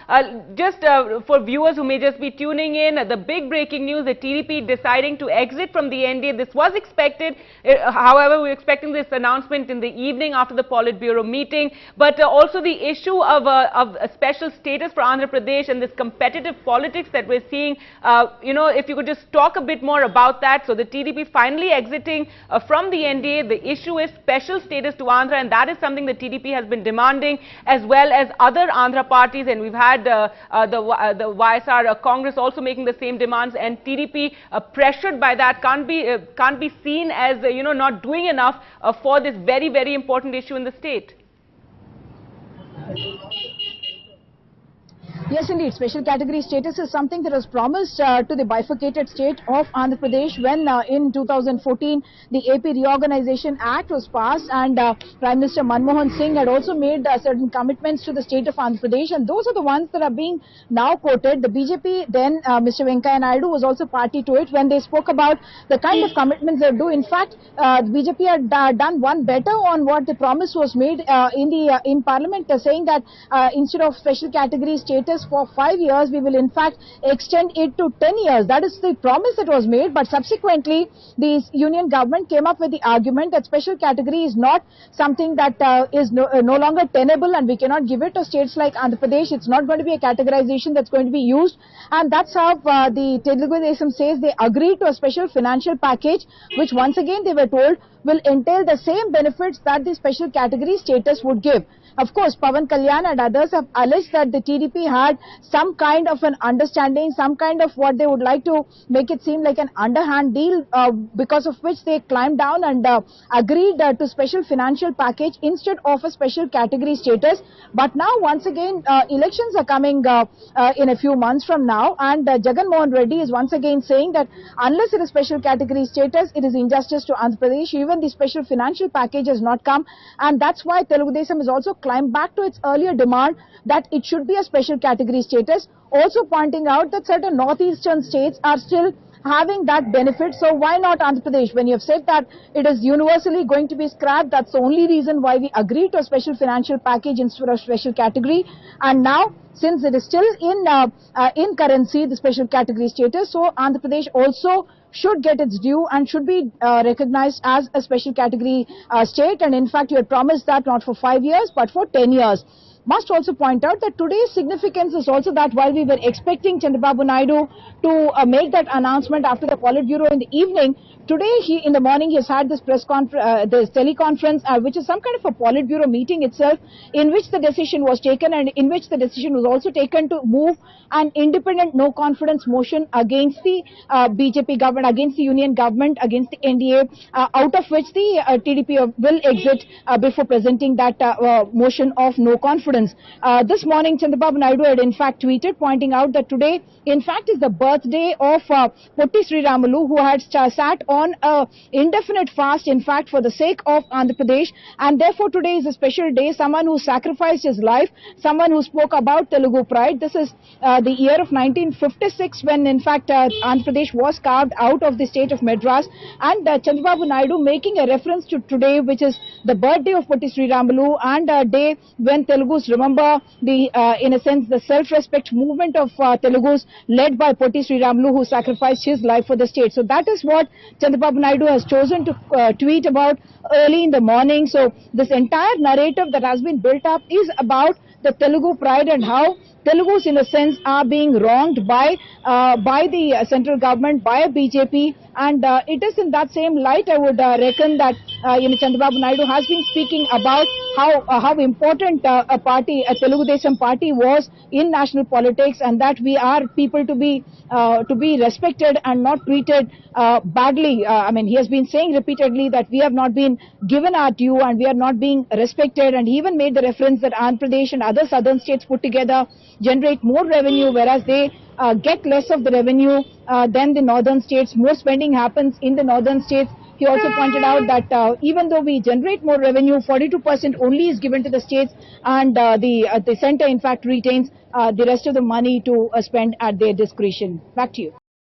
For viewers who may just be tuning in, the big breaking news, the TDP deciding to exit from the NDA. This was expected. However, we were expecting this announcement in the evening after the Politburo meeting. But also the issue of a special status for Andhra Pradesh and this competitive politics that we're seeing. If you could just talk a bit more about that. So the TDP finally exiting from the NDA. The issue is special status to Andhra, and that is something the TDP has been demanding, as well as other Andhra parties, and we've had the YSR Congress also making the same demands, and TDP pressured by that can't be seen as not doing enough for this very, very important issue in the state. Yes, indeed. Special category status is something that was promised to the bifurcated state of Andhra Pradesh when in 2014 the AP Reorganization Act was passed, and Prime Minister Manmohan Singh had also made certain commitments to the state of Andhra Pradesh, and those are the ones that are being now quoted. The BJP, then Mr. Venkaiah Naidu, was also party to it when they spoke about the kind of commitments they do. In fact, the BJP had done one better on what the promise was made in Parliament, saying that instead of special category status for 5 years, we will in fact extend it to 10 years. That is the promise that was made, but subsequently the union government came up with the argument that special category is not something that is no longer tenable, and we cannot give it to states like Andhra Pradesh. It's not going to be a categorization that's going to be used, and that's how the Telugu Desam says they agreed to a special financial package, which once again they were told will entail the same benefits that the special category status would give. Of course, Pawan Kalyan and others have alleged that the TDP had some kind of an understanding, some kind of what they would like to make it seem like an underhand deal, because of which they climbed down and agreed to special financial package instead of a special category status. But now once again elections are coming in a few months from now, and Jagan Mohan Reddy is once again saying that unless it is special category status, it is injustice to Andhra Pradesh. Even the special financial package has not come, and that's why Telugu Desam is also climbed back to its earlier demand that it should be a special category status, also pointing out that certain northeastern states are still having that benefit. So why not Andhra Pradesh? When you have said that it is universally going to be scrapped, that's the only reason why we agreed to a special financial package instead of special category. And now, since it is still in currency, the special category status, so Andhra Pradesh also should get its due and should be recognized as a special category state. And in fact, you had promised that not for 5 years, but for 10 years. Must also point out that today's significance is also that while we were expecting Chandrababu Naidu to make that announcement after the Politburo in the evening, today in the morning he has had this press conference, this teleconference, which is some kind of a Politburo meeting itself, in which the decision was taken, and in which the decision was also taken to move an independent no confidence motion against the BJP government, against the union government, against the NDA, out of which the TDP will exit before presenting that motion of no confidence. This morning, Chandrababu Naidu had in fact tweeted, pointing out that today, in fact, is the birthday of Potti Sriramulu, who had sat on a indefinite fast, in fact, for the sake of Andhra Pradesh, and therefore today is a special day. Someone who sacrificed his life, someone who spoke about Telugu pride. This is the year of 1956, when in fact Andhra Pradesh was carved out of the state of Madras, and Chandrababu Naidu making a reference to today, which is the birthday of Potti Sriramulu, and a day when Telugus remember the, in a sense, the self-respect movement of Telugus led by Potti Sriramulu, who sacrificed his life for the state. So that is what Chandrababu Naidu has chosen to tweet about early in the morning. So this entire narrative that has been built up is about the Telugu pride and how Telugus, in a sense, are being wronged by the central government, by BJP, and it is in that same light I would reckon that Chandrababu Naidu has been speaking about how important a party, a Telugu Desam Party, was in national politics, and that we are people to be respected and not treated badly. I mean, he has been saying repeatedly that we have not been given our due and we are not being respected, and he even made the reference that Andhra Pradesh and other southern states put together generate more revenue, whereas they get less of the revenue than the northern states. More spending happens in the northern states. He also pointed out that even though we generate more revenue, 42% only is given to the states, and the centre in fact retains the rest of the money to spend at their discretion. Back to you.